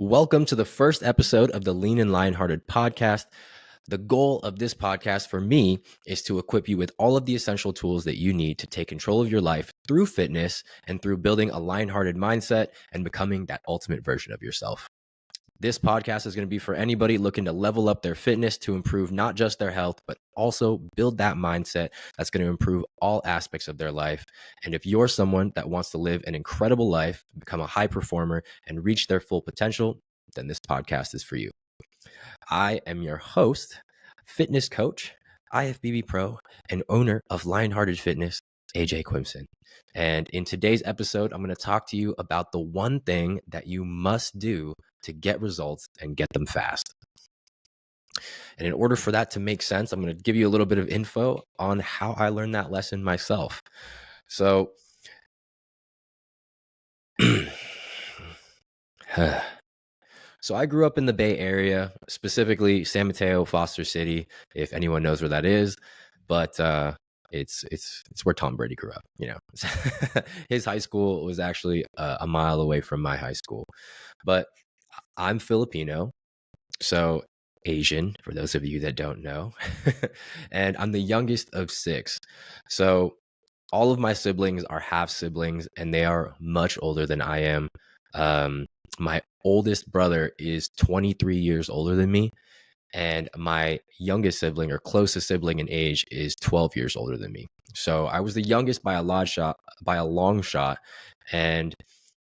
Welcome to the first episode of the Lean and Lionhearted podcast. The goal of this podcast for me is to equip you with all of the essential tools that you need to take control of your life through fitness and through building a lionhearted mindset and becoming that ultimate version of yourself. This podcast is going to be for anybody looking to level up their fitness to improve not just their health, but also build that mindset that's going to improve all aspects of their life. And if you're someone that wants to live an incredible life, become a high performer, and reach their full potential, then this podcast is for you. I am your host, fitness coach, IFBB pro, and owner of Lionhearted Fitness, AJ Quimson. And in today's episode, I'm going to talk to you about the one thing that you must do to get results and get them fast. And in order for that to make sense, I'm going to give you a little bit of info on how I learned that lesson myself. So, So I grew up in the Bay Area, specifically San Mateo, Foster City, if anyone knows where that is. But it's where Tom Brady grew up. You know, his high school was actually a mile away from my high school. But I'm Filipino, so Asian, for those of you that don't know. And I'm the youngest of 6. So all of my siblings are half siblings, and they are much older than I am. My oldest brother is 23 years older than me, and my youngest sibling or closest sibling in age is 12 years older than me. So I was the youngest by a long shot, and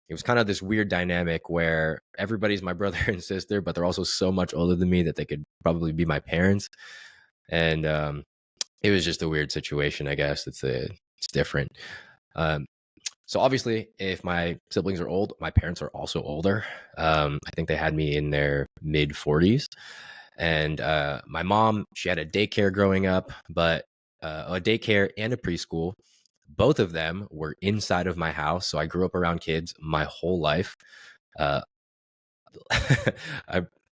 it was kind of this weird dynamic where everybody's my brother and sister, but they're also so much older than me that they could probably be my parents. And it was just a weird situation, I guess. It's different. So obviously, if my siblings are old, my parents are also older. I think they had me in their mid 40s. And my mom, she had a daycare growing up, but a daycare and a preschool. Both of them were inside of my house. So I grew up around kids my whole life. I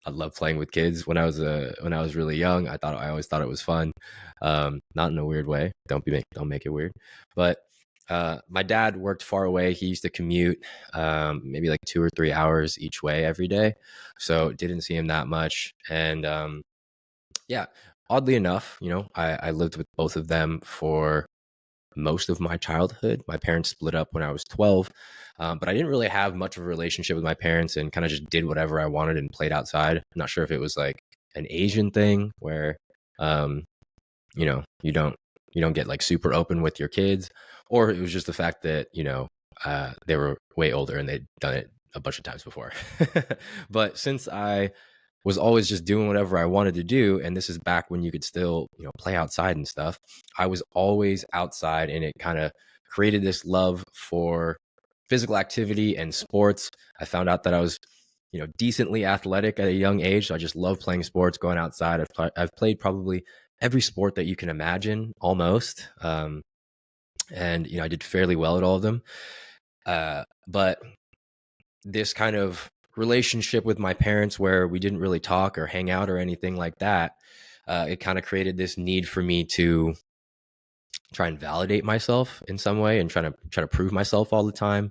love playing with kids. When I was really young, I always thought it was fun. Not in a weird way. Don't make it weird. But my dad worked far away. He used to commute maybe like 2 or 3 hours each way every day. So didn't see him that much. And yeah, oddly enough, you know, I lived with both of them for most of my childhood. My parents split up when I was 12, but I didn't really have much of a relationship with my parents and kind of just did whatever I wanted and played outside. I'm not sure if it was like an Asian thing where, you know, you don't get like super open with your kids, or it was just the fact that, you know, they were way older and they'd done it a bunch of times before. But since I was always just doing whatever I wanted to do, and this is back when you could still, you know, play outside and stuff, I was always outside, and it kind of created this love for physical activity and sports. I found out that I was, you know, decently athletic at a young age. So I just love playing sports, going outside. I've played probably every sport that you can imagine, almost. And, you know, I did fairly well at all of them. But this kind of relationship with my parents where we didn't really talk or hang out or anything like that, it kind of created this need for me to try and validate myself in some way and try to prove myself all the time.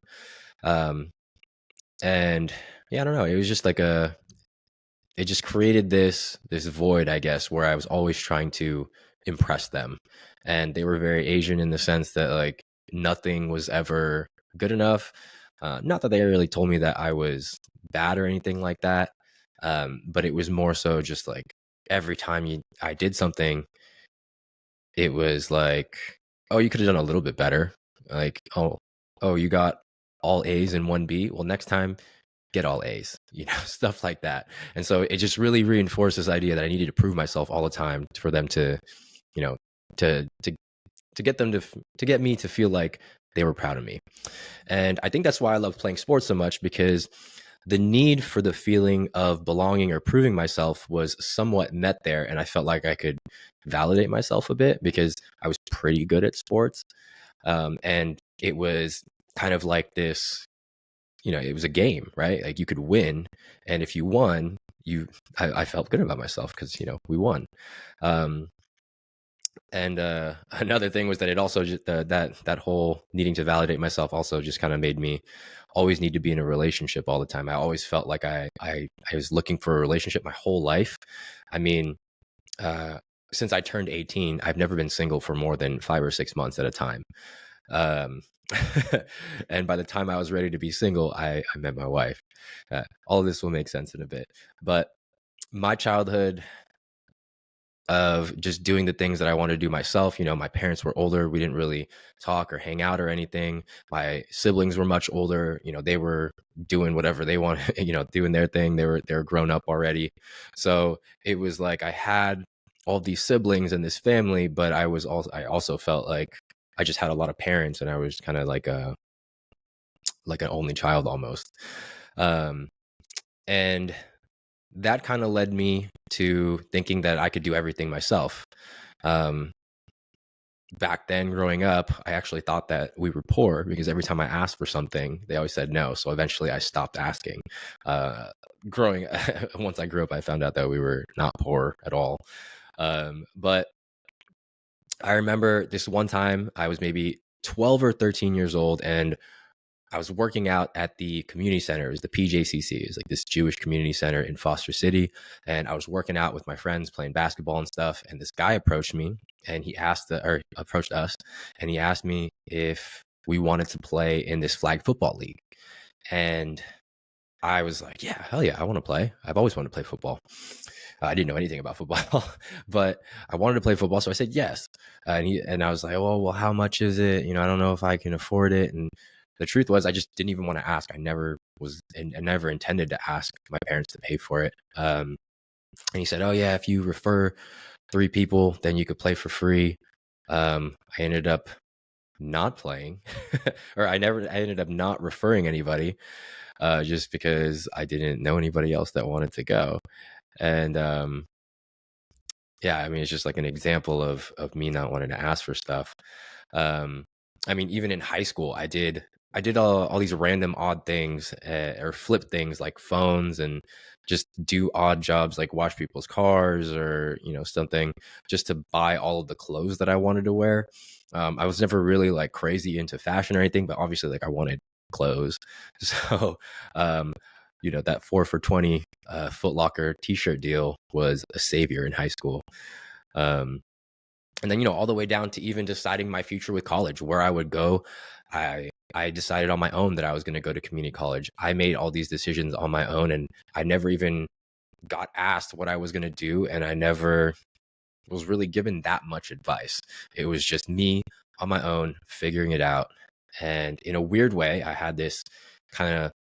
And yeah, I don't know. It was just like it just created this void, I guess, where I was always trying to impress them. And they were very Asian in the sense that like nothing was ever good enough. Not that they really told me that I was bad or anything like that. But it was more so just like every time I did something, it was like, oh, you could have done a little bit better. Like, oh, you got all A's and 1 B. Well, next time, get all A's, you know, stuff like that. And so it just really reinforced this idea that I needed to prove myself all the time for them to, you know, to get them to get me to feel like they were proud of me. And I think that's why I love playing sports so much, because the need for the feeling of belonging or proving myself was somewhat met there. And I felt like I could validate myself a bit because I was pretty good at sports. And it was kind of like this, you know, it was a game, right? Like you could win. And if you won, I felt good about myself because, you know, we won. And another thing was that it also just that whole needing to validate myself also just kind of made me always need to be in a relationship all the time. I always felt like I was looking for a relationship my whole life. I mean, uh, since I turned 18, I've never been single for more than 5 or 6 months at a time. Um, and by the time I was ready to be single, I met my wife. All of this will make sense in a bit, but my childhood of just doing the things that I wanted to do myself. You know, my parents were older. We didn't really talk or hang out or anything. My siblings were much older. You know, they were doing whatever they wanted, you know, doing their thing. They were grown up already. So it was like I had all these siblings and this family, but I also felt like I just had a lot of parents and I was kind of like an only child almost. Um and that kind of led me to thinking that I could do everything myself. Um, Back then, growing up, I actually thought that we were poor because every time I asked for something, they always said no. So eventually, I stopped asking. Uh, growing Once I grew up, I found out that we were not poor at all. But I remember this one time I was maybe 12 or 13 years old, and I was working out at the community center. It was the PJCC. It's like this Jewish community center in Foster City. And I was working out with my friends playing basketball and stuff. And this guy approached me and or approached us and he asked me if we wanted to play in this flag football league. And I was like, yeah, hell yeah, I want to play. I've always wanted to play football. I didn't know anything about football, but I wanted to play football, so I said yes. And I was like, well, how much is it? You know, I don't know if I can afford it. And the truth was, I just didn't even want to ask. I never intended to ask my parents to pay for it. And he said, oh yeah, if you refer 3 people, then you could play for free. I ended up not playing, or I ended up not referring anybody, just because I didn't know anybody else that wanted to go. And yeah, I mean, it's just like an example of me not wanting to ask for stuff. Um, I mean, even in high school, I did all these random odd things, or flip things like phones, and just do odd jobs like wash people's cars or something, just to buy all of the clothes that I wanted to wear. I was never really like crazy into fashion or anything, but obviously like I wanted clothes. So um, that 4 for $20 Foot Locker t-shirt deal was a savior in high school. Um, and then all the way down to even deciding my future with college, where I would go. I decided on my own that I was going to go to community college. I made all these decisions on my own, and I never even got asked what I was going to do, and I never was really given that much advice. It was just me on my own figuring it out. And in a weird way, I had this kind of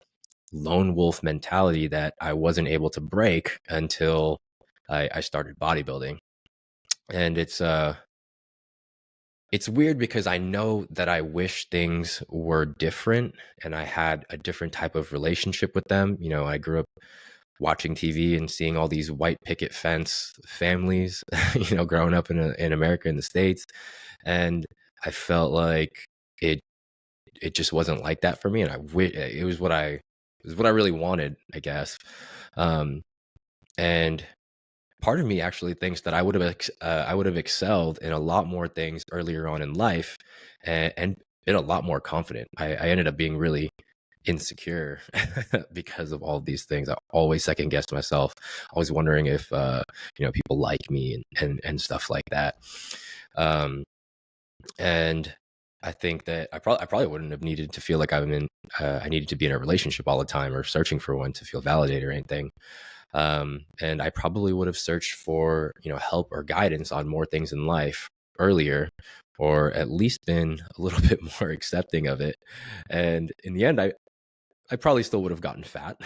lone wolf mentality that I wasn't able to break until I started bodybuilding. And it's weird because I know that I wish things were different and I had a different type of relationship with them. I grew up watching TV and seeing all these white picket fence families, growing up in America, in the States. And I felt like it it just wasn't like that for me. And I wish it was what I really wanted, I guess. Um, and part of me actually thinks that I would have excelled in a lot more things earlier on in life, and been a lot more confident. I ended up being really insecure because of all of these things. I always second guessed myself, always wondering if people like me and stuff like that. Um, and I think that I probably wouldn't have needed to feel like I needed to be in a relationship all the time or searching for one to feel validated or anything. And I probably would have searched for help or guidance on more things in life earlier, or at least been a little bit more accepting of it. And in the end, I probably still would have gotten fat.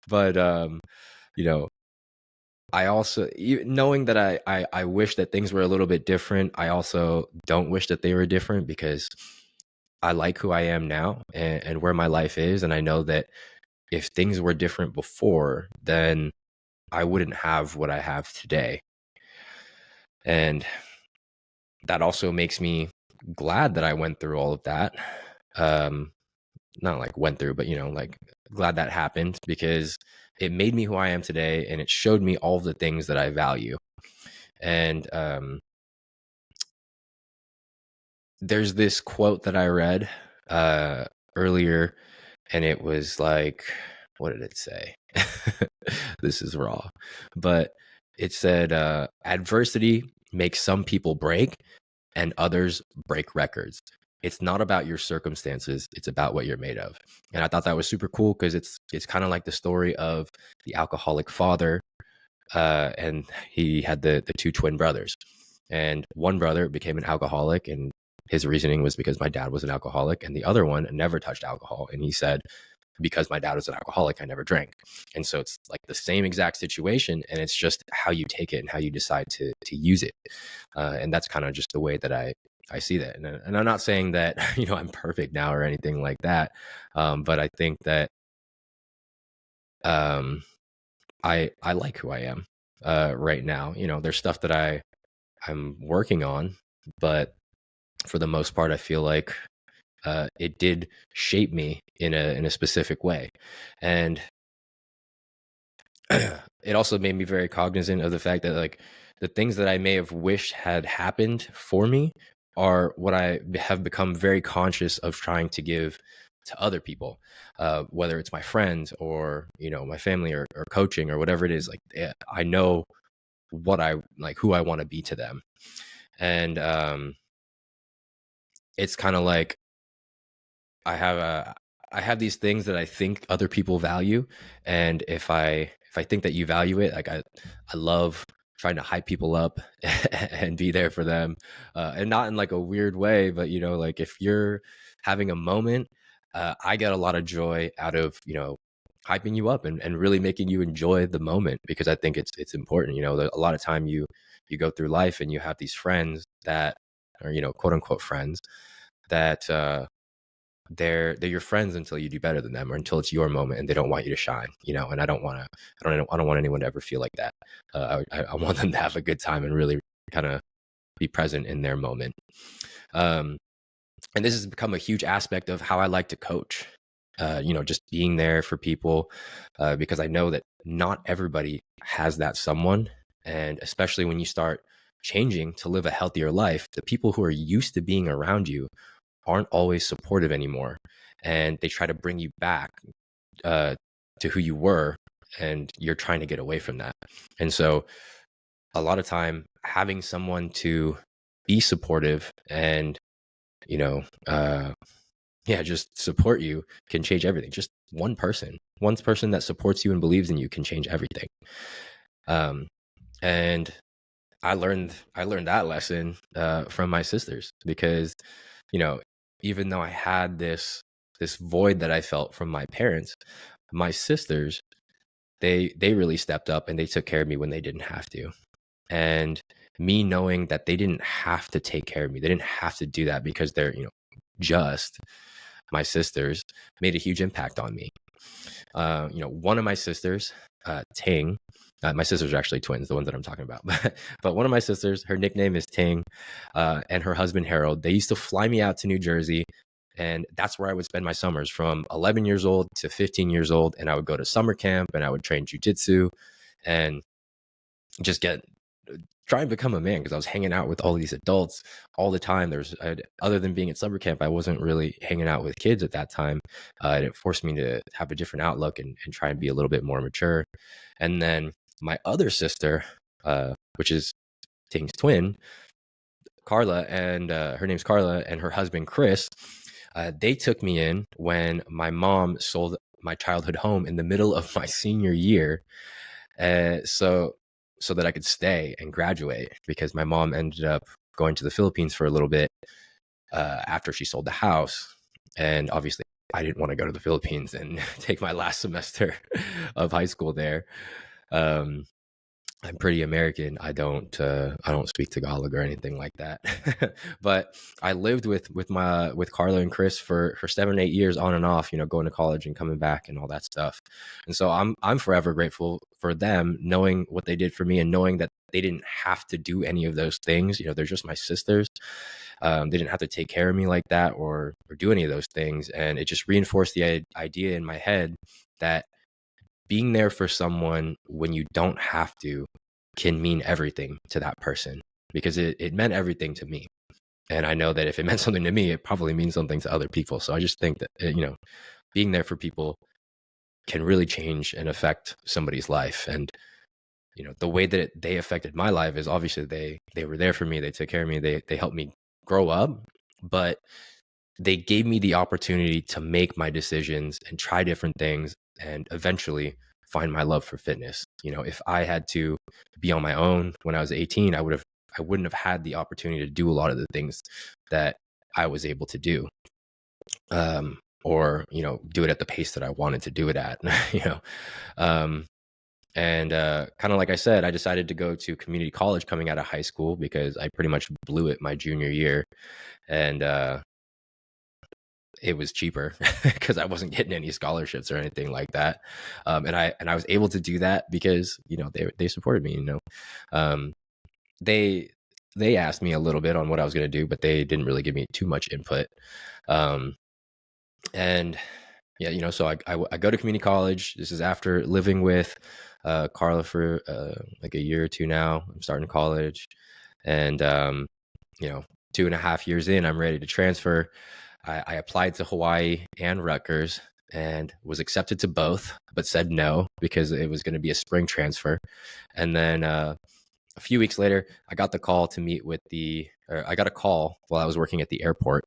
But you know I also, knowing that I wish that things were a little bit different, I also don't wish that they were different, because I like who I am now, and where my life is. And I know that if things were different before, then I wouldn't have what I have today. And that also makes me glad that I went through all of that. Um, Not like went through, but like glad that happened, because it made me who I am today, and it showed me all of the things that I value. And there's this quote that I read earlier, and it was like, what did it say? This is raw, but it said, adversity makes some people break and others break records. It's not about your circumstances, it's about what you're made of. And I thought that was super cool because it's kind of like the story of the alcoholic father, and he had the two twin brothers, and one brother became an alcoholic, and his reasoning was because my dad was an alcoholic, and the other one never touched alcohol, and he said, because my dad was an alcoholic, I never drank. And so it's like the same exact situation, and it's just how you take it and how you decide to use it. And that's kind of just the way that I see that. And I'm not saying that I'm perfect now or anything like that, but I think that um, I like who I am right now. There's stuff that I'm working on, but for the most part, I feel like it did shape me in a specific way. And it also made me very cognizant of the fact that, like, the things that I may have wished had happened for me are what I have become very conscious of trying to give to other people, whether it's my friends or my family, or coaching, or whatever it is. Like, I know what I like, who I want to be to them. And it's kind of like I have a I have these things that I think other people value, and if I think that you value it, like, I love trying to hype people up and be there for them, and not in like a weird way, but like, if you're having a moment, I get a lot of joy out of hyping you up, and really making you enjoy the moment, because I think it's important. A lot of time you go through life and you have these friends that are quote unquote friends that they're your friends until you do better than them, or until it's your moment and they don't want you to shine. And I don't want anyone to ever feel like that. I want them to have a good time and really kind of be present in their moment. And this has become a huge aspect of how I like to coach. Just being there for people, because I know that not everybody has that someone. And especially when you start changing to live a healthier life, the people who are used to being around you aren't always supportive anymore, and they try to bring you back to who you were, and you're trying to get away from that. And so a lot of time, having someone to be supportive and you know uh just support you can change everything. Just one person that supports you and believes in you can change everything. And I learned that lesson from my sisters, because you know, even though I had this void that I felt from my parents, my sisters, they really stepped up and they took care of me when they didn't have to. And me knowing that they didn't have to take care of me, they didn't have to do that because they're, just my sisters, made a huge impact on me. One of my sisters, Ting, my sisters are actually twins, the ones that I'm talking about. But one of my sisters, her nickname is Ting, and her husband, Harold, they used to fly me out to New Jersey. And that's where I would spend my summers from 11 years old to 15 years old. And I would go to summer camp and I would train jujitsu and just try and become a man, because I was hanging out with all these adults all the time. Other than being at summer camp, I wasn't really hanging out with kids at that time. And it forced me to have a different outlook and try and be a little bit more mature. And then my other sister, which is Ting's twin, Carla, and her name's Carla, and her husband, Chris, they took me in when my mom sold my childhood home in the middle of my senior year. So that I could stay and graduate, because my mom ended up going to the Philippines for a little bit after she sold the house. And obviously, I didn't want to go to the Philippines and take my last semester of high school there. I'm pretty American. I don't speak Tagalog or anything like that. But I lived with Carla and Chris for 7 or 8 years on and off, going to college and coming back and all that stuff. And so I'm forever grateful for them, knowing what they did for me and knowing that they didn't have to do any of those things. They're just my sisters. They didn't have to take care of me like that or do any of those things. And it just reinforced the idea in my head that being there for someone when you don't have to can mean everything to that person, because it meant everything to me. And I know that if it meant something to me, it probably means something to other people. So I just think that, being there for people can really change and affect somebody's life. And, the way that they affected my life is obviously they were there for me. They took care of me. They helped me grow up, but they gave me the opportunity to make my decisions and try different things and eventually find my love for fitness. If I had to be on my own when I was 18, I wouldn't have had the opportunity to do a lot of the things that I was able to do. Or, do it at the pace that I wanted to do it at, and kind of like I said, I decided to go to community college coming out of high school because I pretty much blew it my junior year. And it was cheaper because I wasn't getting any scholarships or anything like that. And I was able to do that because, they supported me, um, they, they asked me a little bit on what I was going to do, but they didn't really give me too much input. Um, and yeah, so I go to community college. This is after living with Carla for like a year or two now. I'm starting college, and 2.5 years in, I'm ready to transfer. I applied to Hawaii and Rutgers and was accepted to both, but said no because it was going to be a spring transfer. And then a few weeks later, I got the call to meet with I got a call while I was working at the airport.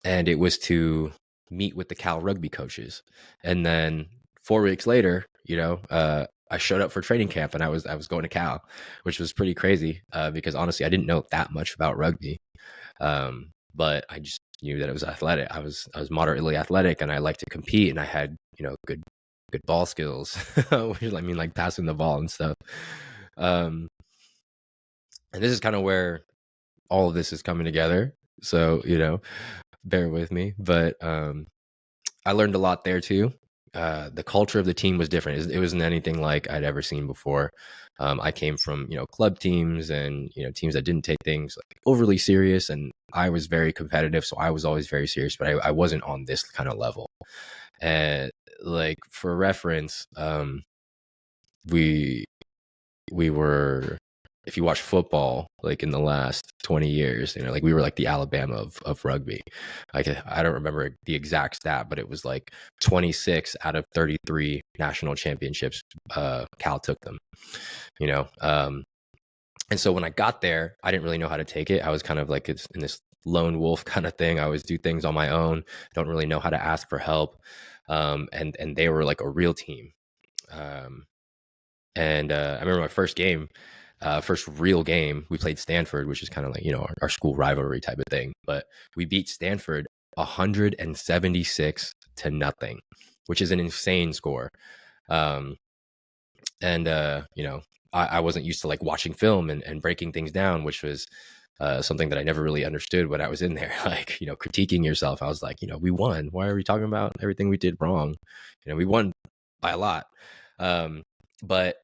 And it was to meet with the Cal rugby coaches. And then 4 weeks later, I showed up for training camp and I was going to Cal, which was pretty crazy because honestly, I didn't know that much about rugby. But I just knew that it was athletic. I was moderately athletic and I liked to compete and I had, good ball skills, which I mean, like passing the ball and stuff. And this is kind of where all of this is coming together. So, bear with me, but I learned a lot there too. The culture of the team was different. It wasn't anything like I'd ever seen before. I came from, club teams and, teams that didn't take things like overly serious. And I was very competitive. So I was always very serious, but I wasn't on this kind of level. And like for reference, we were, if you watch football, like in the last 20 years, like we were like the Alabama of rugby. Like I don't remember the exact stat, but it was like 26 out of 33 national championships, Cal took them, and so when I got there, I didn't really know how to take it. I was kind of like in this lone wolf kind of thing. I always do things on my own, don't really know how to ask for help. And they were like a real team. And I remember my first real game, we played Stanford, which is kind of like, our school rivalry type of thing. But we beat Stanford 176-0, which is an insane score. I wasn't used to like watching film and breaking things down, which was something that I never really understood when I was in there, like, critiquing yourself. I was like, we won. Why are we talking about everything we did wrong? We won by a lot. But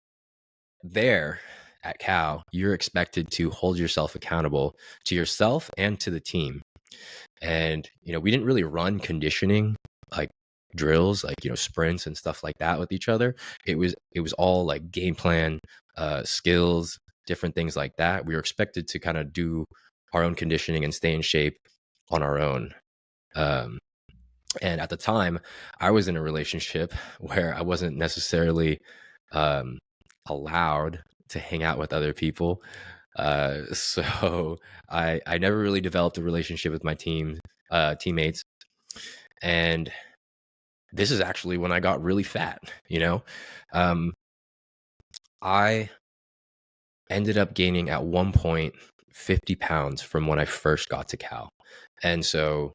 there at Cal, you're expected to hold yourself accountable to yourself and to the team. And, we didn't really run conditioning like drills, like, sprints and stuff like that with each other. It was all like game plan, skills, different things like that. We were expected to kind of do our own conditioning and stay in shape on our own. And at the time, I was in a relationship where I wasn't necessarily allowed to hang out with other people. So I never really developed a relationship with my teammates. And this is actually when I got really fat, I ended up gaining at one point 50 pounds from when I first got to Cal. And so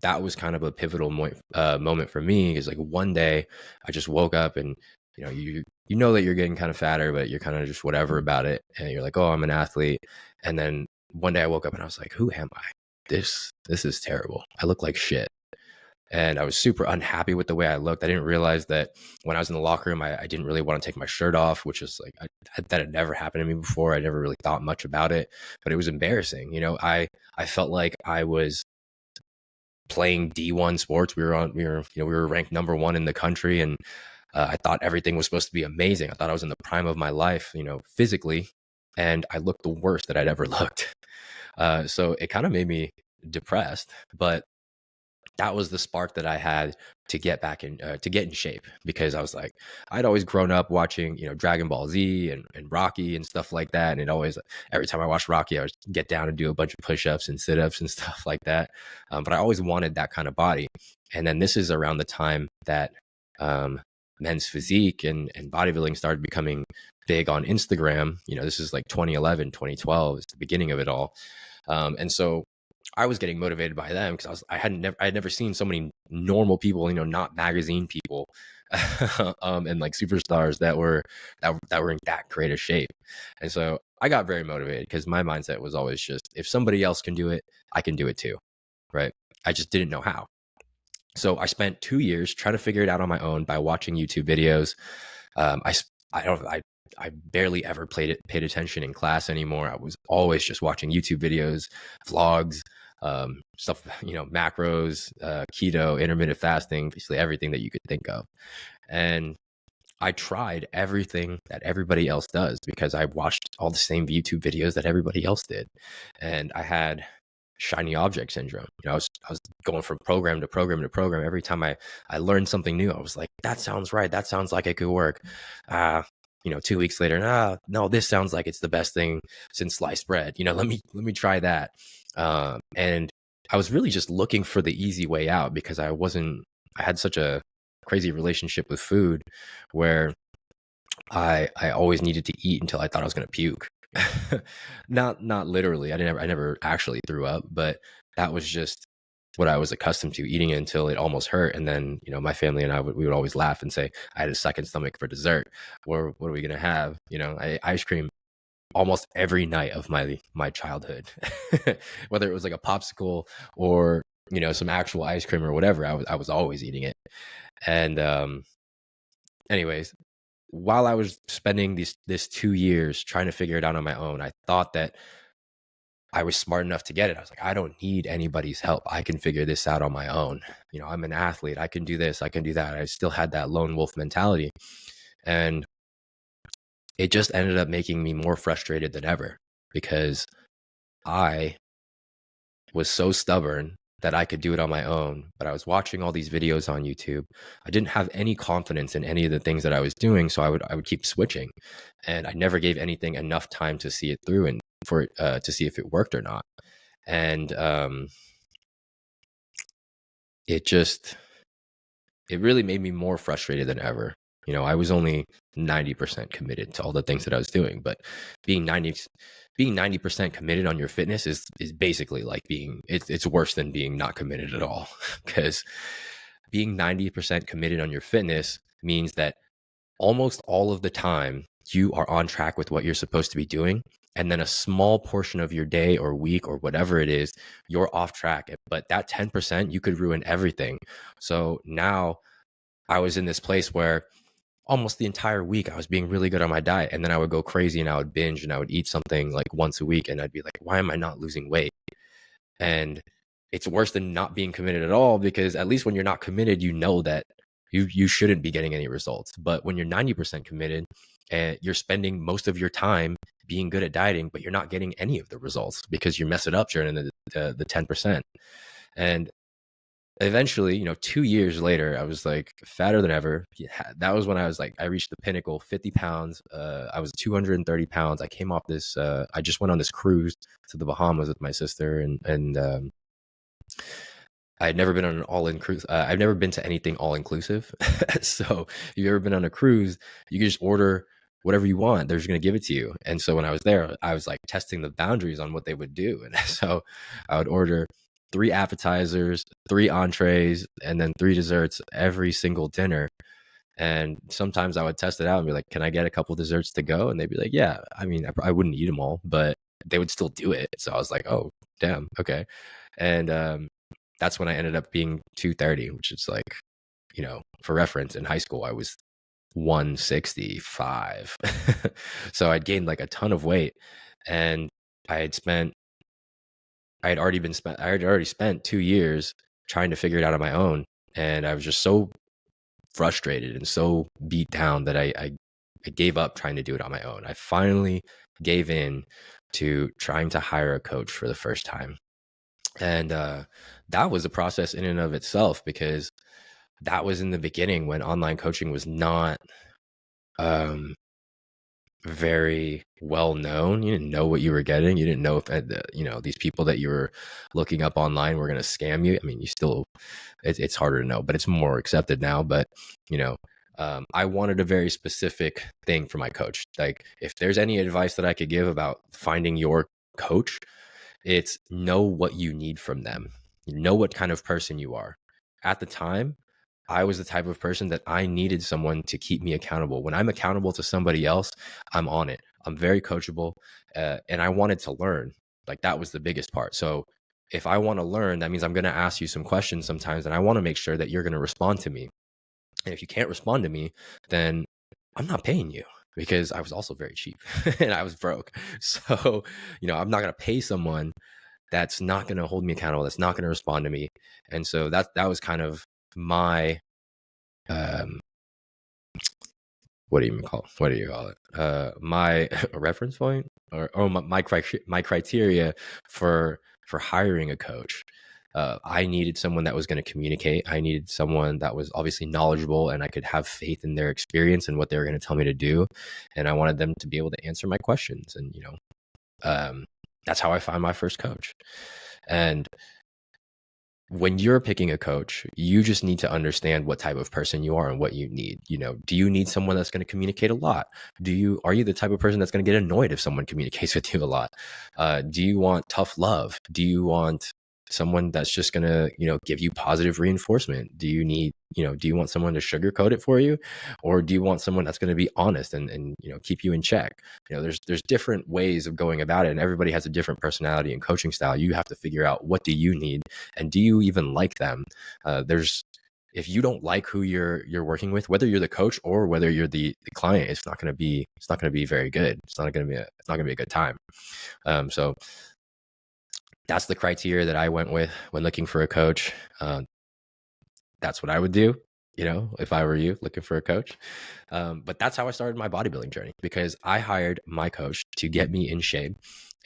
that was kind of a pivotal moment for me, is like one day I just woke up and, you know that you're getting kind of fatter, but you're kind of just whatever about it. And you're like, oh, I'm an athlete. And then one day I woke up and I was like, who am I? This is terrible. I look like shit. And I was super unhappy with the way I looked. I didn't realize that when I was in the locker room, I didn't really want to take my shirt off, which is like, that had never happened to me before. I never really thought much about it, but it was embarrassing. I felt like I was playing D1 sports. We were ranked number 1 in the country. And I thought everything was supposed to be amazing. I thought I was in the prime of my life, physically. And I looked the worst that I'd ever looked. So it kind of made me depressed, but that was the spark that I had to get back in to get in shape, because I was like, I'd always grown up watching, Dragon Ball Z and Rocky and stuff like that. And it always, every time I watched Rocky, I would get down and do a bunch of push-ups and sit-ups and stuff like that. But I always wanted that kind of body. And then this is around the time that um, men's physique and bodybuilding started becoming big on Instagram. This is like 2011, 2012 is the beginning of it all. And so I was getting motivated by them because I had never seen so many normal people, not magazine people, and like superstars that were in that great a shape. And so I got very motivated because my mindset was always just, if somebody else can do it, I can do it too, right? I just didn't know how. So I spent 2 years trying to figure it out on my own by watching YouTube videos. Um, I I don't I barely ever paid attention in class anymore. I was always just watching YouTube videos, vlogs, stuff, macros, keto, intermittent fasting, basically everything that you could think of. And I tried everything that everybody else does because I watched all the same YouTube videos that everybody else did. And I had shiny object syndrome. I was going from program to program to program. Every time I learned something new, I was like, that sounds right. That sounds like it could work. 2 weeks later, no, this sounds like it's the best thing since sliced bread. Let me try that. And I was really just looking for the easy way out because I had such a crazy relationship with food where I always needed to eat until I thought I was going to puke. Not literally. I never actually threw up, but that was just what I was accustomed to, eating it until it almost hurt. And then, my family and we would always laugh and say, I had a second stomach for dessert. Or what are we going to have? I ice cream almost every night of my childhood, whether it was like a popsicle or, some actual ice cream or whatever, I was always eating it. And, anyways, while I was spending this 2 years trying to figure it out on my own, I thought that I was smart enough to get it. I was like, I don't need anybody's help. I can figure this out on my own. I'm an athlete. I can do this. I can do that. I still had that lone wolf mentality. And it just ended up making me more frustrated than ever because I was so stubborn that I could do it on my own, but I was watching all these videos on YouTube. I didn't have any confidence in any of the things that I was doing, so I would keep switching, and I never gave anything enough time to see it through and for to see if it worked or not. And it really made me more frustrated than ever. I was only 90% committed to all the things that I was doing, but being 90% committed on your fitness is basically like it's worse than being not committed at all. Because being 90% committed on your fitness means that almost all of the time you are on track with what you're supposed to be doing. And then a small portion of your day or week or whatever it is, you're off track. But that 10%, you could ruin everything. So now I was in this place where almost the entire week I was being really good on my diet, and then I would go crazy and I would binge and I would eat something like once a week, and I'd be like, why am I not losing weight? And it's worse than not being committed at all, because at least when you're not committed, you know that you shouldn't be getting any results. But when you're 90% committed and you're spending most of your time being good at dieting, but you're not getting any of the results because you mess it up during the 10%. And eventually, 2 years later, I was like fatter than ever. Yeah, that was when I was like, I reached the pinnacle, 50 pounds. I was 230 pounds. I came off this, I just went on this cruise to the Bahamas with my sister. And I had never been on an all-in cruise. I've never been to anything all-inclusive. So if you've ever been on a cruise, you can just order whatever you want. They're just going to give it to you. And so when I was there, I was like testing the boundaries on what they would do. And so I would order 3 appetizers, 3 entrees, and then 3 desserts every single dinner. And sometimes I would test it out and be like, can I get a couple desserts to go? And they'd be like, yeah. I mean, I wouldn't eat them all, but they would still do it. So I was like, oh, damn. Okay. And that's when I ended up being 230, which is like, for reference, in high school, I was 165. So I'd gained like a ton of weight, and I had already spent 2 years trying to figure it out on my own. And I was just so frustrated and so beat down that I gave up trying to do it on my own. I finally gave in to trying to hire a coach for the first time. And that was a process in and of itself, because that was in the beginning when online coaching was not um, very well known. You didn't know what you were getting. You didn't know if these people that you were looking up online were going to scam you. I mean, it's harder to know, but it's more accepted now. But I wanted a very specific thing for my coach. Like, if there's any advice that I could give about finding your coach, it's know what you need from them. You know what kind of person you are. At the time, I was the type of person that I needed someone to keep me accountable. When I'm accountable to somebody else, I'm on it. I'm very coachable, and I wanted to learn. Like, that was the biggest part. So if I want to learn, that means I'm going to ask you some questions sometimes, and I want to make sure that you're going to respond to me. And if you can't respond to me, then I'm not paying you, because I was also very cheap and I was broke. So, I'm not going to pay someone that's not going to hold me accountable, that's not going to respond to me. And so that was kind of my um what do you call it, my reference point, or my criteria for hiring a coach. I needed someone that was going to communicate. I needed someone that was obviously knowledgeable, and I could have faith in their experience and what they were going to tell me to do. And I wanted them to be able to answer my questions. And that's how I found my first coach. And when you're picking a coach, you just need to understand what type of person you are and what you need. Do you need someone that's going to communicate a lot? Are you the type of person that's going to get annoyed if someone communicates with you a lot? Do you want tough love? Do you want someone that's just going to, give you positive reinforcement? Do you want someone to sugarcoat it for you? Or do you want someone that's going to be honest and keep you in check? There's different ways of going about it, and everybody has a different personality and coaching style. You have to figure out, what do you need, and do you even like them? If you don't like who you're working with, whether you're the coach or whether you're the client, it's not going to be very good. It's not going to be a good time. So that's the criteria that I went with when looking for a coach. That's what I would do, if I were you looking for a coach. But that's how I started my bodybuilding journey, because I hired my coach to get me in shape.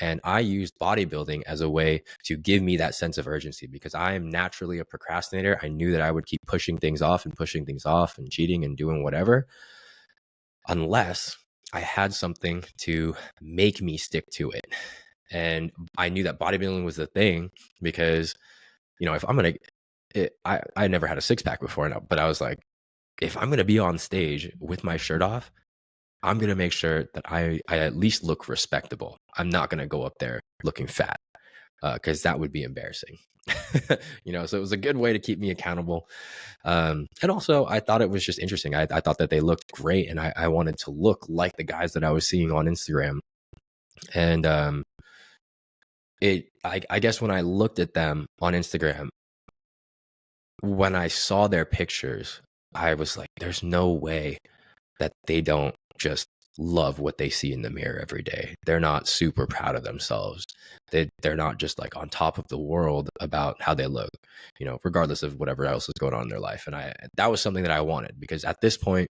And I used bodybuilding as a way to give me that sense of urgency, because I am naturally a procrastinator. I knew that I would keep pushing things off and cheating and doing whatever, unless I had something to make me stick to it. And I knew that bodybuilding was the thing, because, if I'm going to, I never had a six pack before now, but I was like, if I'm going to be on stage with my shirt off, I'm going to make sure that I at least look respectable. I'm not going to go up there looking fat, because that would be embarrassing. So it was a good way to keep me accountable. And also, I thought it was just interesting. I thought that they looked great, and I wanted to look like the guys that I was seeing on Instagram. And I guess when I looked at them on Instagram, when I saw their pictures, I was like, there's no way that they don't just love what they see in the mirror every day. They're not super proud of themselves. They're not just like on top of the world about how they look, regardless of whatever else is going on in their life. And that was something that I wanted, because at this point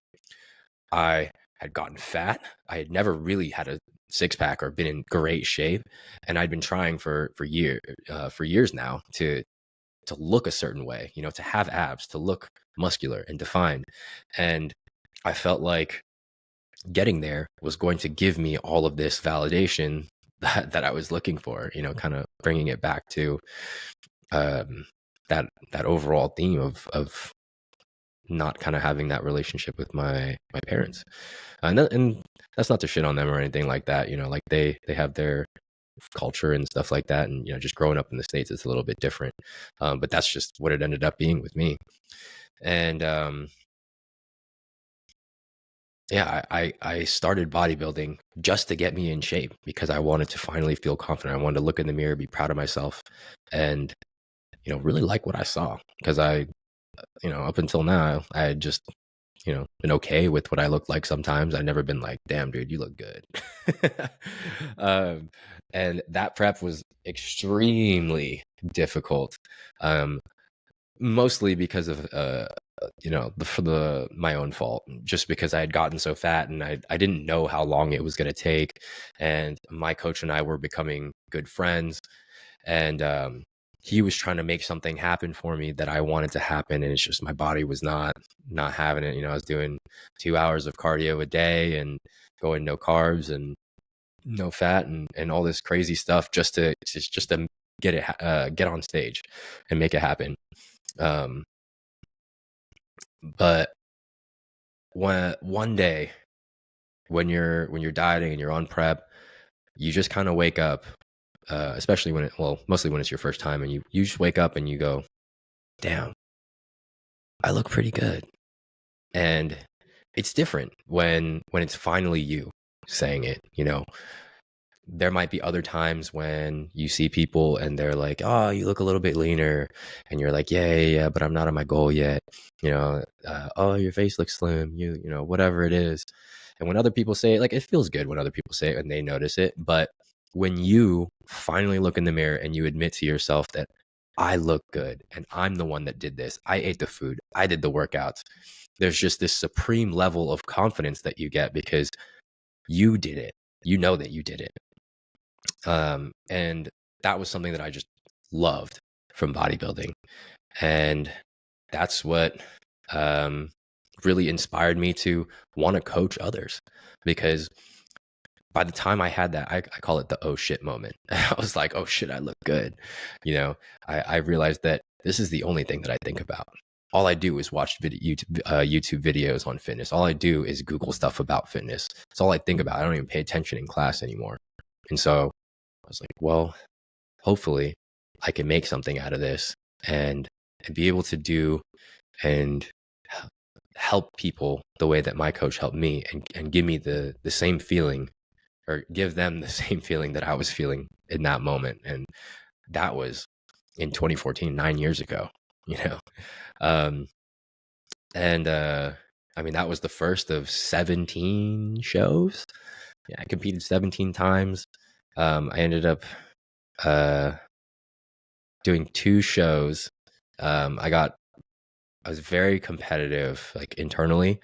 I had gotten fat. I had never really had a six pack or been in great shape. And I'd been trying for years now to look a certain way, to have abs, to look muscular and defined. And I felt like getting there was going to give me all of this validation that I was looking for, kind of bringing it back to that overall theme of not kind of having that relationship with my parents. And that's not to shit on them or anything like that. Like they have their culture and stuff like that. And, just growing up in the States, it's a little bit different. But that's just what it ended up being with me. And yeah, I started bodybuilding just to get me in shape, because I wanted to finally feel confident. I wanted to look in the mirror, be proud of myself, and, really like what I saw. Because up until now, I had just, been okay with what I looked like sometimes. I'd never been like, damn, dude, you look good. And that prep was extremely difficult, mostly because of for my own fault, just because I had gotten so fat and I didn't know how long it was going to take. And my coach and I were becoming good friends, and he was trying to make something happen for me that I wanted to happen, and it's just my body was not having it. I was doing 2 hours of cardio a day and going no carbs and no fat and all this crazy stuff just to get on stage and make it happen. Um, but one day when you're dieting and you're on prep, you just kind of wake up, especially mostly when it's your first time, and you just wake up and you go, damn, I look pretty good. And it's different when it's finally you saying it. There might be other times when you see people and they're like, oh, you look a little bit leaner, and you're like, yeah, but I'm not on my goal yet. Oh, your face looks slim, whatever it is. And when other people say it, like, it feels good when other people say it and they notice it. But when you finally look in the mirror and you admit to yourself that I look good and I'm the one that did this, I ate the food, I did the workouts, there's just this supreme level of confidence that you get because you did it. You know that you did it. And that was something that I just loved from bodybuilding. And that's what really inspired me to want to coach others, because by the time I had that, I call it the oh shit moment. I was like, oh shit, I look good. I realized that this is the only thing that I think about. All I do is watch YouTube videos on fitness. All I do is Google stuff about fitness. It's all I think about. I don't even pay attention in class anymore. And so I was like, well, hopefully I can make something out of this and be able to do and help people the way that my coach helped me, and give me the same feeling, or give them the same feeling that I was feeling in that moment. And that was in 2014, 9 years ago, and I mean, that was the first of 17 shows. Yeah, I competed 17 times. I ended up doing 2 shows. I was very competitive, like, internally,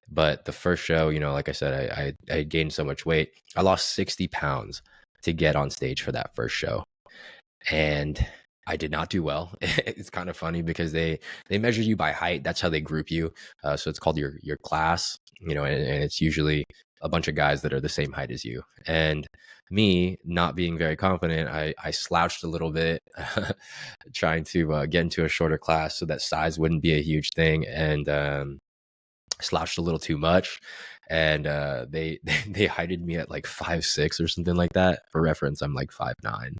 but the first show, like I said, I gained so much weight. I lost 60 pounds to get on stage for that first show, and I did not do well. It's kind of funny because they measure you by height. That's how they group you. So it's called your class, and it's usually a bunch of guys that are the same height as you. And me, not being very confident, I slouched a little bit, trying to get into a shorter class so that size wouldn't be a huge thing, and slouched a little too much. And they heighted me at like 5'6" or something like that. For reference, I'm like 5'9".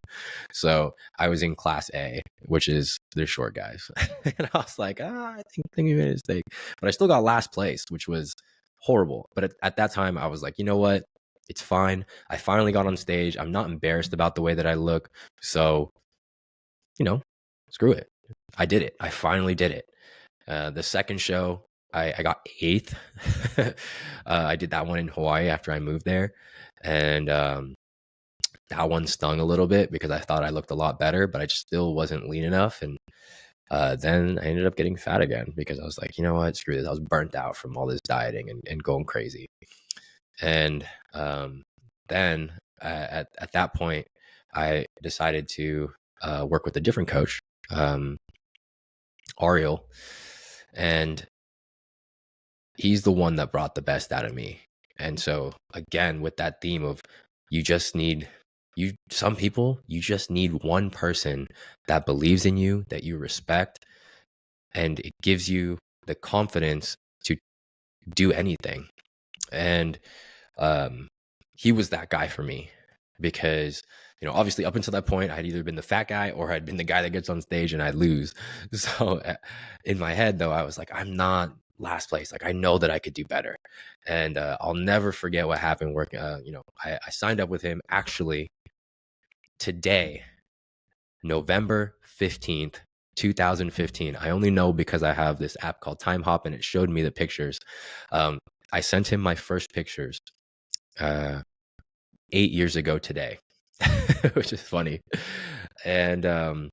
So I was in class A, which is the short guys. And I was like, I think we made a mistake. But I still got last place, which was horrible. But at that time, I was like, you know what? It's fine. I finally got on stage. I'm not embarrassed about the way that I look. So, screw it. I did it. I finally did it. The second show, I got 8th. I did that one in Hawaii after I moved there. And that one stung a little bit because I thought I looked a lot better, but I just still wasn't lean enough. And then I ended up getting fat again because I was like, you know what, screw this. I was burnt out from all this dieting and going crazy. And then at that point, I decided to work with a different coach, Ariel. And he's the one that brought the best out of me. And so again, with that theme of some people, you just need one person that believes in you, that you respect, and it gives you the confidence to do anything. And he was that guy for me because, obviously up until that point, I'd either been the fat guy or I'd been the guy that gets on stage and I'd lose. So in my head, though, I was like, I'm not last place. Like, I know that I could do better. And I'll never forget what happened working. I signed up with him actually today, November 15th, 2015. I only know because I have this app called Time Hop and it showed me the pictures. I sent him my first pictures 8 years ago today, which is funny. And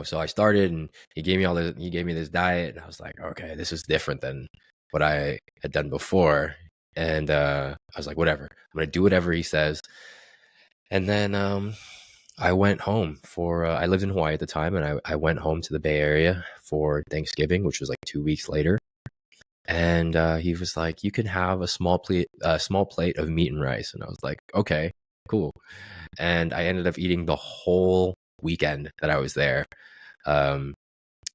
So I started, and he gave me this diet, and I was like, okay, this is different than what I had done before. And I was like, whatever, I'm going to do whatever he says. And then I went home I lived in Hawaii at the time, and I went home to the Bay Area for Thanksgiving, which was like 2 weeks later. And he was like, you can have a small plate of meat and rice. And I was like, okay, cool. And I ended up eating the whole weekend that I was there. Um,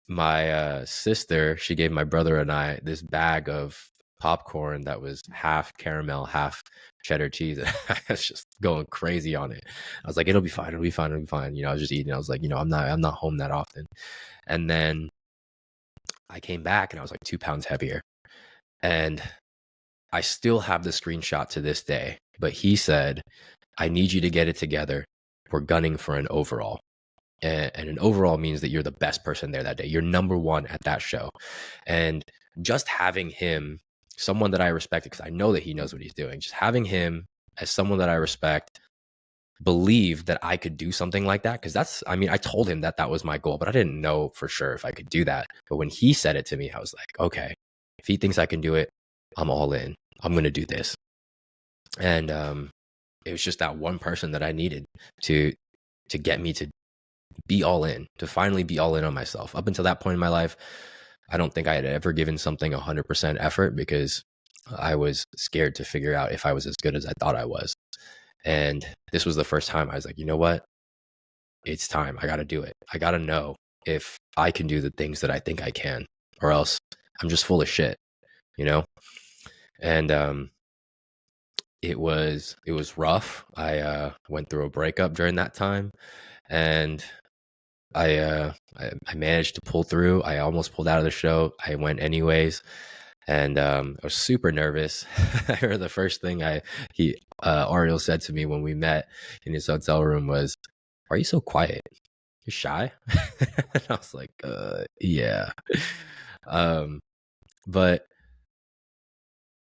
my sister, she gave my brother and I this bag of popcorn that was half caramel, half cheddar cheese. I was just going crazy on it. I was like, it'll be fine, it'll be fine, it'll be fine. I was just eating. I was like, I'm not home that often. And then I came back and I was like 2 pounds heavier. And I still have the screenshot to this day. But he said, I need you to get it together. We're gunning for an overall. And an overall means that you're the best person there that day. You're number one at that show. And just having him, someone that I respected, because I know that he knows what he's doing, just having him as someone that I respect, believe that I could do something like that. Because I told him that was my goal, but I didn't know for sure if I could do that. But when he said it to me, I was like, okay, if he thinks I can do it, I'm all in. I'm going to do this. And it was just that one person that I needed to get me to be all in, to finally be all in on myself. Up until that point in my life, I don't think I had ever given something 100% effort because I was scared to figure out if I was as good as I thought I was. And this was the first time I was like, you know what? It's time. I got to do it. I got to know if I can do the things that I think I can, or else I'm just full of shit, you know? And it was rough. I went through a breakup during that time, and I managed to pull through. I almost pulled out of the show. I went anyways, and I was super nervous. I heard the first thing Ariel said to me when we met in his hotel room was, "Why are you so quiet? You're shy?" And I was like, "Yeah." But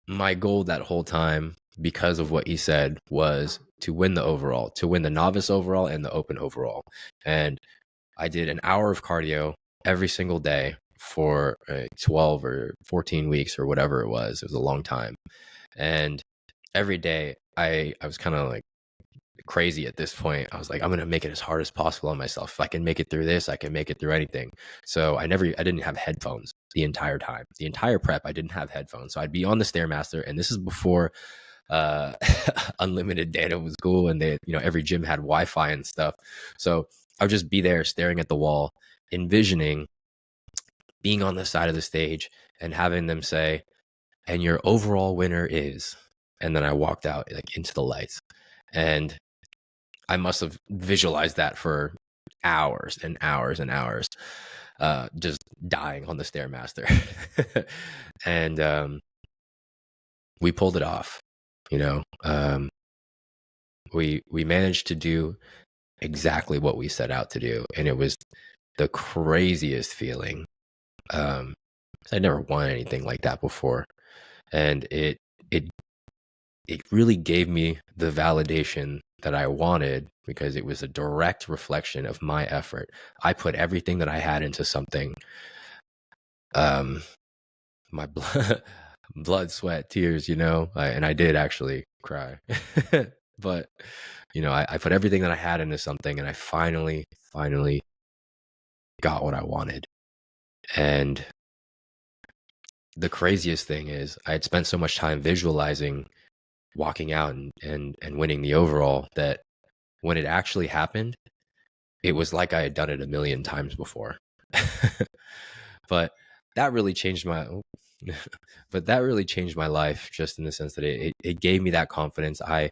my goal that whole time, because of what he said, was to win the overall, to win the novice overall and the open overall. And I did an hour of cardio every single day for 12 or 14 weeks or whatever it was. It was a long time. And every day I was kind of like crazy at this point. I was like, I'm going to make it as hard as possible on myself. If I can make it through this, I can make it through anything. So I didn't have headphones the entire time. The entire prep, I didn't have headphones. So I'd be on the Stairmaster, and this is before unlimited data was cool, and every gym had Wi-Fi and stuff. So I would just be there staring at the wall, envisioning being on the side of the stage and having them say, and your overall winner is, and then I walked out like into the lights. And I must have visualized that for hours and hours and hours, just dying on the Stairmaster. And we pulled it off. We managed to do exactly what we set out to do, and it was the craziest feeling. I never won anything like that before, and it really gave me the validation that I wanted, because it was a direct reflection of my effort. I put everything that I had into something. My blood, sweat, tears, and I did actually cry. But I put everything that I had into something, and I finally got what I wanted. And the craziest thing is, I had spent so much time visualizing walking out and winning the overall, that when it actually happened, it was like I had done it a million times before. But that really changed my life, just in the sense that it gave me that confidence. I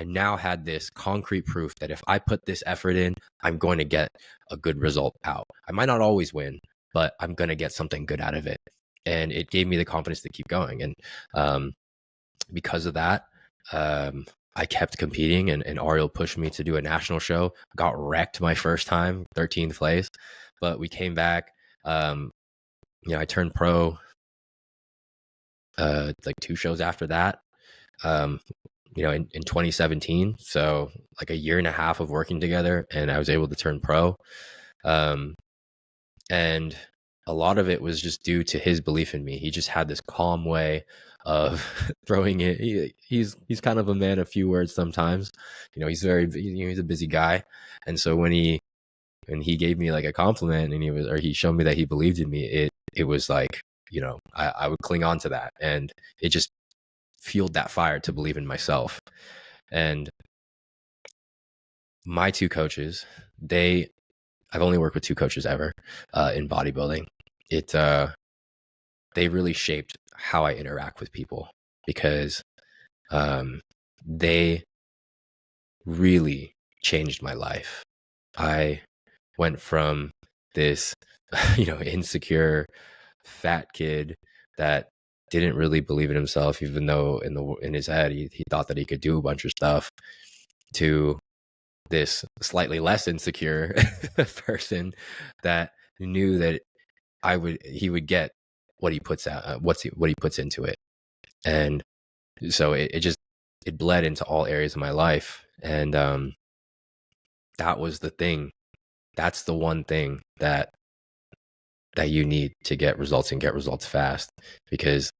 now had this concrete proof that if I put this effort in, I'm going to get a good result out. I might not always win, but I'm going to get something good out of it. And it gave me the confidence to keep going. And because of that, I kept competing, and Ariel pushed me to do a national show. Got wrecked my first time, 13th place, but we came back. I turned pro like 2 shows after that, in 2017. So like a year and a half of working together, and I was able to turn pro. Um, and a lot of it was just due to his belief in me. He just had this calm way of throwing it. He's kind of a man of few words sometimes. He's a busy guy, and so when he gave me like a compliment and he showed me that he believed in me, it was like, I would cling on to that, and it just fueled that fire to believe in myself. And my two coaches, I've only worked with two coaches ever in bodybuilding. They really shaped how I interact with people, because they really changed my life. I went from this, insecure fat kid that didn't really believe in himself, even though in his head he thought that he could do a bunch of stuff, to this slightly less insecure person that knew that he would get what he puts out, what he puts into it. And so it bled into all areas of my life. And that was the thing. That's the one thing that you need to get results, and get results fast, because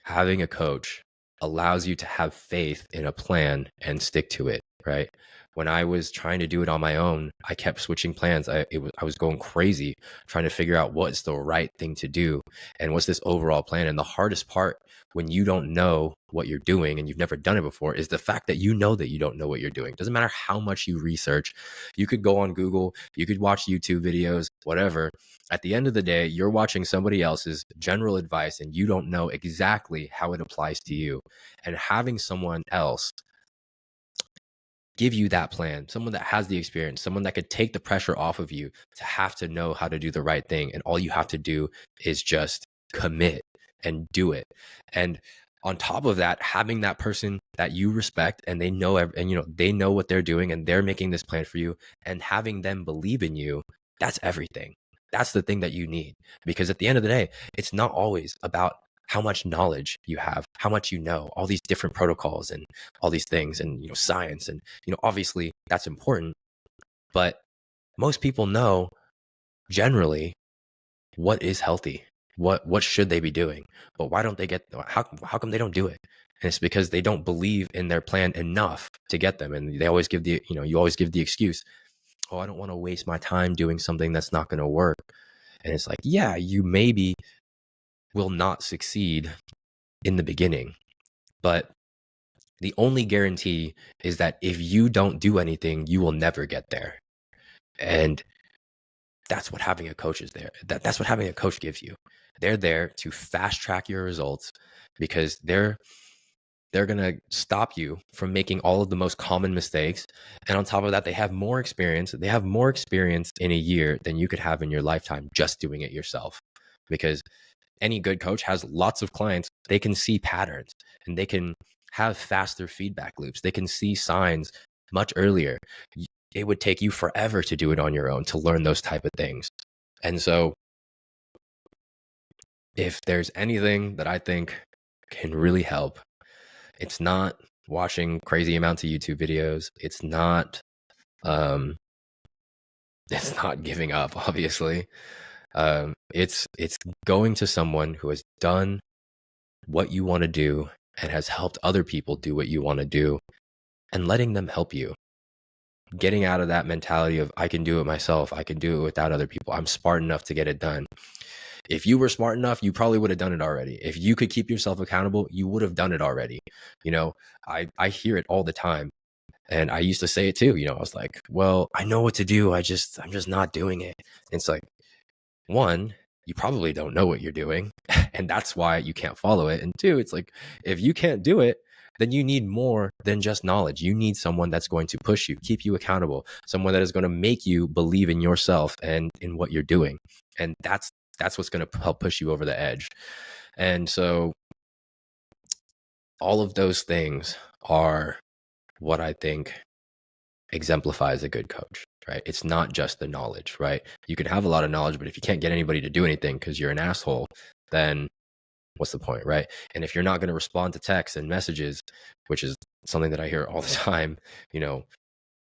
having a coach allows you to have faith in a plan and stick to it, right? When I was trying to do it on my own, I kept switching plans. I was going crazy trying to figure out what's the right thing to do and what's this overall plan. And the hardest part when you don't know what you're doing and you've never done it before is the fact that you know that you don't know what you're doing. It doesn't matter how much you research. You could go on Google, you could watch YouTube videos, whatever. At the end of the day, you're watching somebody else's general advice and you don't know exactly how it applies to you. And having someone else give you that plan, someone that has the experience, someone that could take the pressure off of you to have to know how to do the right thing. And all you have to do is just commit and do it. And on top of that, having that person that you respect and they know, they know what they're doing and they're making this plan for you, and having them believe in you, that's everything. That's the thing that you need. Because at the end of the day, it's not always about how much knowledge you have, how much you know, all these different protocols and all these things, and science, and obviously that's important, but most people know generally what is healthy, what should they be doing, but why don't they how come they don't do it? And it's because they don't believe in their plan enough to get them. And they always give you always give the excuse, oh, I don't want to waste my time doing something that's not going to work. And it's like, yeah, you maybe will not succeed in the beginning, but the only guarantee is that if you don't do anything, you will never get there. And that's what having a coach is there. That's what having a coach gives you. They're there to fast track your results, because they're going to stop you from making all of the most common mistakes. And on top of that, they have more experience. They have more experience in a year than you could have in your lifetime just doing it yourself. Because any good coach has lots of clients. They can see patterns and they can have faster feedback loops. They can see signs much earlier. It would take you forever to do it on your own, to learn those type of things. And so if there's anything that I think can really help, it's not watching crazy amounts of YouTube videos. It's not giving up, obviously. It's going to someone who has done what you want to do and has helped other people do what you want to do, and letting them help you. Getting out of that mentality of, I can do it myself, I can do it without other people, I'm smart enough to get it done. If you were smart enough, you probably would have done it already. If you could keep yourself accountable, you would have done it already. I hear it all the time. And I used to say it too. I was like, well, I know what to do, I'm just not doing it. And it's like, one, you probably don't know what you're doing, and that's why you can't follow it. And two, it's like, if you can't do it, then you need more than just knowledge. You need someone that's going to push you, keep you accountable, someone that is going to make you believe in yourself and in what you're doing. And that's what's going to help push you over the edge. And so all of those things are what I think exemplifies a good coach, right? It's not just the knowledge, right? You can have a lot of knowledge, but if you can't get anybody to do anything because you're an asshole, then what's the point, right? And if you're not going to respond to texts and messages, which is something that I hear all the time,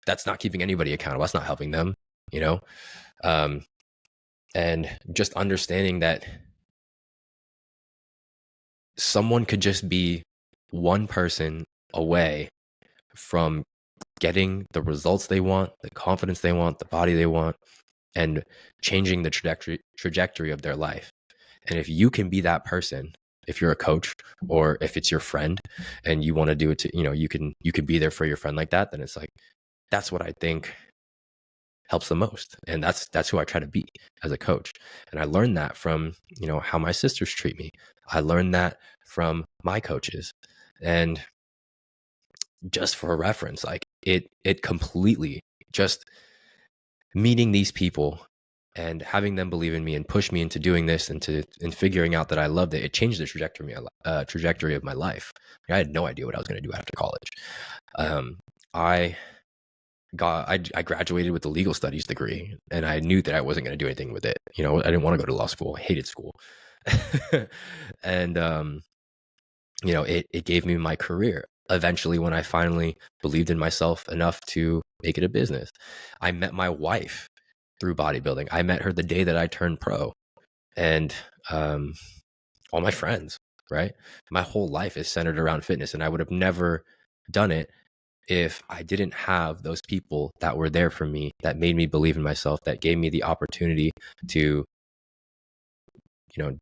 that's not keeping anybody accountable. That's not helping them. you know? Um, and just understanding that someone could just be one person away from getting the results they want, the confidence they want, the body they want, and changing the trajectory of their life. And if you can be that person, if you're a coach or if it's your friend and you want to do it to, you can be there for your friend like that, then it's like, that's what I think helps the most. And that's who I try to be as a coach. And I learned that from, how my sisters treat me. I learned that from my coaches. And just for a reference, like it completely, just meeting these people and having them believe in me and push me into doing this and figuring out that I loved it, it changed the trajectory of my life. I had no idea what I was going to do after college. I graduated with a legal studies degree, and I knew that I wasn't going to do anything with it. I didn't want to go to law school. I hated school. And it gave me my career eventually when I finally believed in myself enough to make it a business. I met my wife through bodybuilding. I met her the day that I turned pro, and all my friends, right? My whole life is centered around fitness, and I would have never done it if I didn't have those people that were there for me, that made me believe in myself, that gave me the opportunity to,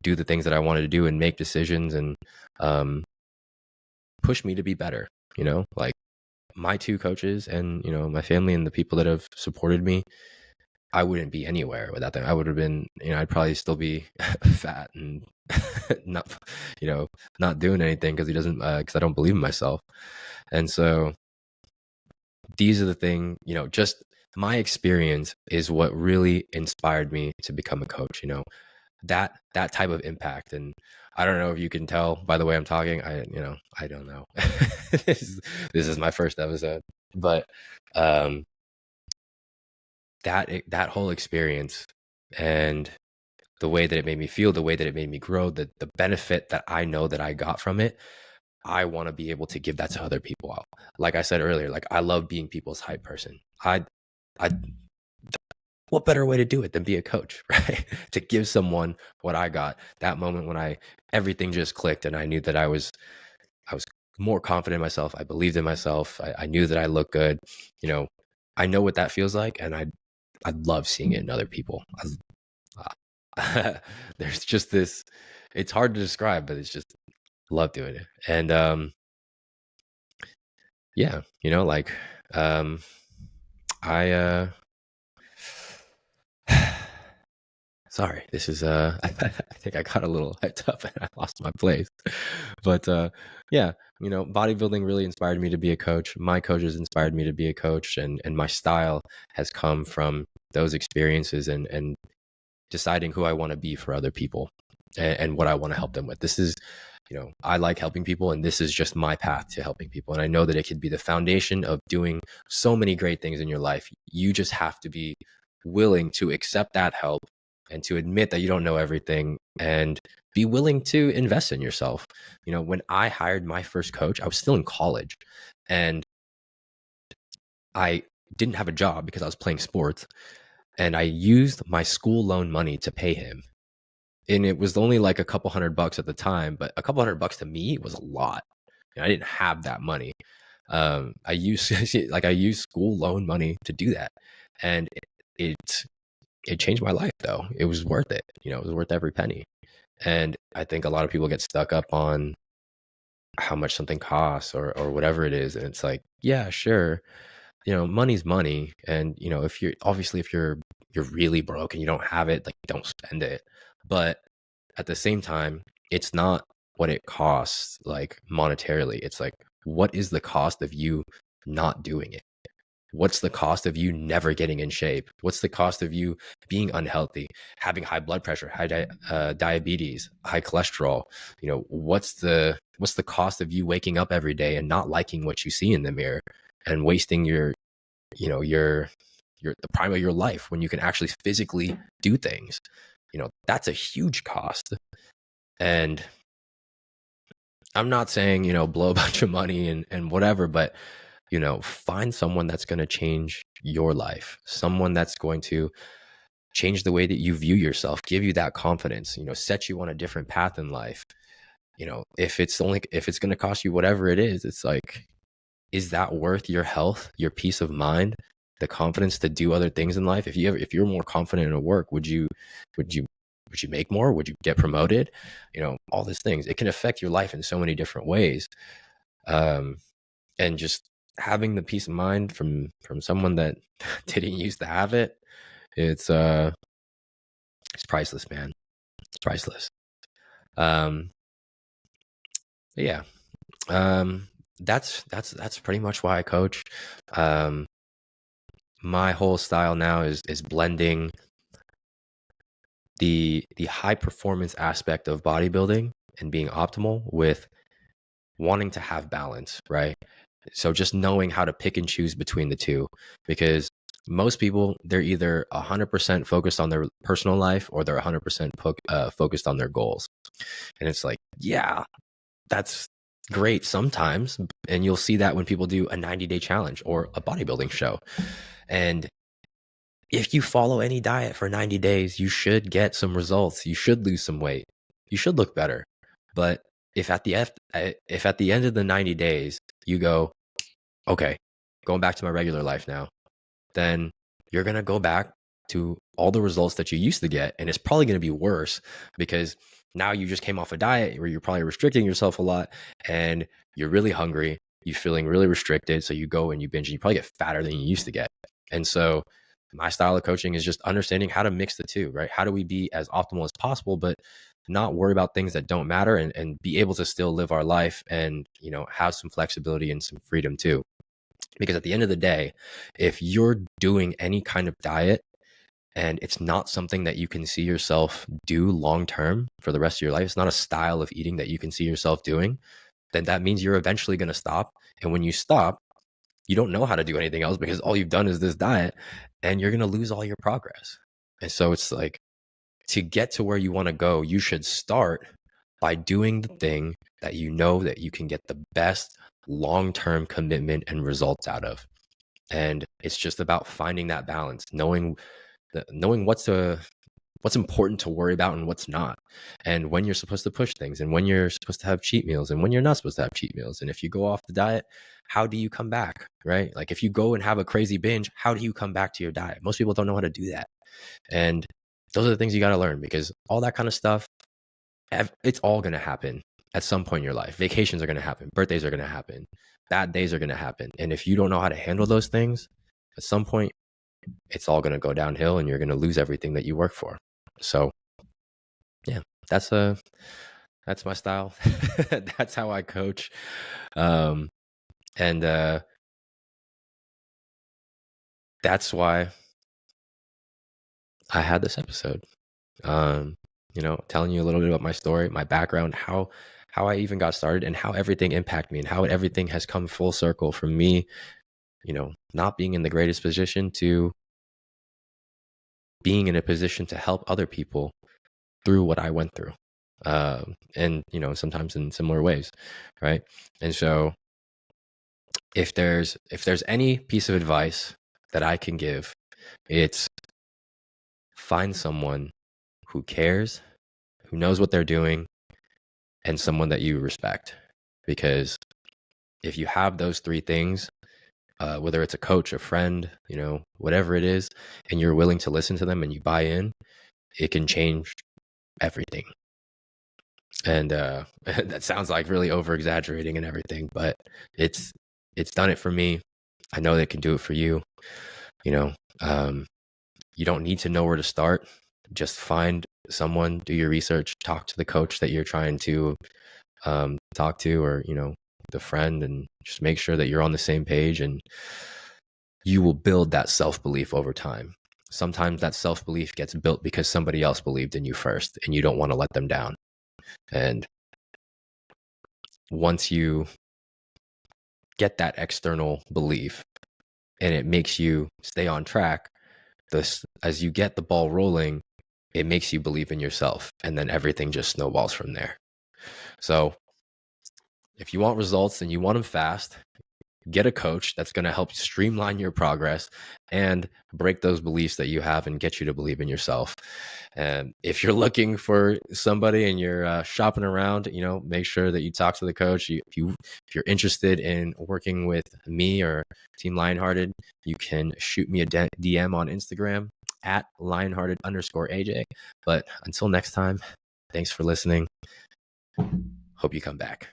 do the things that I wanted to do and make decisions and push me to be better. Like my two coaches and, my family and the people that have supported me, I wouldn't be anywhere without them. I would have been, I'd probably still be fat and not, not doing anything because I don't believe in myself. And so these are the things, just my experience is what really inspired me to become a coach, that type of impact. And I don't know if you can tell by the way I'm talking, I don't know. This is my first episode, but that whole experience and the way that it made me feel, the way that it made me grow, the benefit that I know that I got from it, I want to be able to give that to other people out. Like I said earlier, like I love being people's hype person. I what better way to do it than be a coach, right? To give someone what I got, that moment when everything just clicked and I knew that I was more confident in myself. I believed in myself. I knew that I looked good. I know what that feels like, and I love seeing it in other people. There's just this, it's hard to describe, but it's just love doing it. And yeah, like I sorry, this is I think I got a little hyped up and I lost my place. But yeah, bodybuilding really inspired me to be a coach. My coaches inspired me to be a coach, and my style has come from those experiences and deciding who I want to be for other people and what I want to help them with. This is, I like helping people, and this is just my path to helping people. And I know that it could be the foundation of doing so many great things in your life. You just have to be willing to accept that help and to admit that you don't know everything and be willing to invest in yourself. When I hired my first coach, I was still in college and I didn't have a job because I was playing sports, and I used my school loan money to pay him. And it was only like a couple $100 at the time, but a couple $100 to me was a lot. I didn't have that money. I used school loan money to do that, and it changed my life though. It was worth it. It was worth every penny. And I think a lot of people get stuck up on how much something costs or whatever it is. And it's like, yeah, sure. Money's money. And, if you're really broke and you don't have it, like don't spend it. But at the same time, it's not what it costs, like monetarily. It's like, what is the cost of you not doing it? What's the cost of you never getting in shape? What's the cost of you being unhealthy, having high blood pressure, high diabetes, high cholesterol? What's the cost of you waking up every day and not liking what you see in the mirror and wasting your the prime of your life when you can actually physically do things? That's a huge cost. And I'm not saying, blow a bunch of money and whatever, but find someone that's going to change your life, someone that's going to change the way that you view yourself, give you that confidence, set you on a different path in life. If it's going to cost you whatever it is, it's like, is that worth your health, your peace of mind, the confidence to do other things in life? If you're more confident in work, would you make more? Would you get promoted? All these things, it can affect your life in so many different ways. And just having the peace of mind from someone that didn't used to have it, it's priceless, man. It's priceless. Yeah. That's pretty much why I coach. My whole style now is blending the high performance aspect of bodybuilding and being optimal with wanting to have balance, right? So just knowing how to pick and choose between the two, because most people, they're either 100% focused on their personal life or they're 100% focused on their goals. And it's like, yeah, that's great sometimes. And you'll see that when people do a 90-day challenge or a bodybuilding show. And if you follow any diet for 90 days, you should get some results. You should lose some weight. You should look better. But if at the end of the 90 days, you go, okay, going back to my regular life now, then you're going to go back to all the results that you used to get. And it's probably going to be worse because now you just came off a diet where you're probably restricting yourself a lot and you're really hungry. You're feeling really restricted. So you go and you binge and you probably get fatter than you used to get. And so my style of coaching is just understanding how to mix the two, right? How do we be as optimal as possible, but not worry about things that don't matter and be able to still live our life and, have some flexibility and some freedom too. Because at the end of the day, if you're doing any kind of diet and it's not something that you can see yourself do long-term for the rest of your life, it's not a style of eating that you can see yourself doing, then that means you're eventually going to stop. And when you stop, you don't know how to do anything else because all you've done is this diet and you're going to lose all your progress. And so it's like, to get to where you want to go, you should start by doing the thing that you know that you can get the best long-term commitment and results out of. And it's just about finding that balance, knowing what's important to worry about and what's not, and when you're supposed to push things and when you're supposed to have cheat meals and when you're not supposed to have cheat meals. And if you go off the diet, how do you come back, right? Like if you go and have a crazy binge, how do you come back to your diet? Most people don't know how to do that. And those are the things you got to learn, because all that kind of stuff, it's all going to happen at some point in your life. Vacations are going to happen. Birthdays are going to happen. Bad days are going to happen. And if you don't know how to handle those things, at some point, it's all going to go downhill and you're going to lose everything that you work for. So yeah, that's my style. That's how I coach. And that's why I had this episode. Telling you a little bit about my story, my background, how I even got started, and how everything impacted me, and how everything has come full circle from me, not being in the greatest position to being in a position to help other people through what I went through. And, sometimes in similar ways. Right. And so if there's any piece of advice that I can give, it's find someone who cares, who knows what they're doing, and someone that you respect. Because if you have those three things, whether it's a coach, a friend, whatever it is, and you're willing to listen to them and you buy in, it can change everything. And that sounds like really over exaggerating and everything, but it's done it for me. I know they can do it for you. You don't need to know where to start. Just find someone, do your research, talk to the coach that you're trying to talk to, or the friend, and just make sure that you're on the same page, and you will build that self-belief over time. Sometimes that self-belief gets built because somebody else believed in you first and you don't want to let them down. And once you get that external belief and it makes you stay on track, as you get the ball rolling, it makes you believe in yourself, and then everything just snowballs from there. So if you want results and you want them fast, get a coach that's going to help streamline your progress and break those beliefs that you have and get you to believe in yourself. And if you're looking for somebody and you're shopping around, make sure that you talk to the coach. If you're interested in working with me or Team Lionhearted, you can shoot me a DM on Instagram at Lionhearted_AJ. But until next time, thanks for listening. Hope you come back.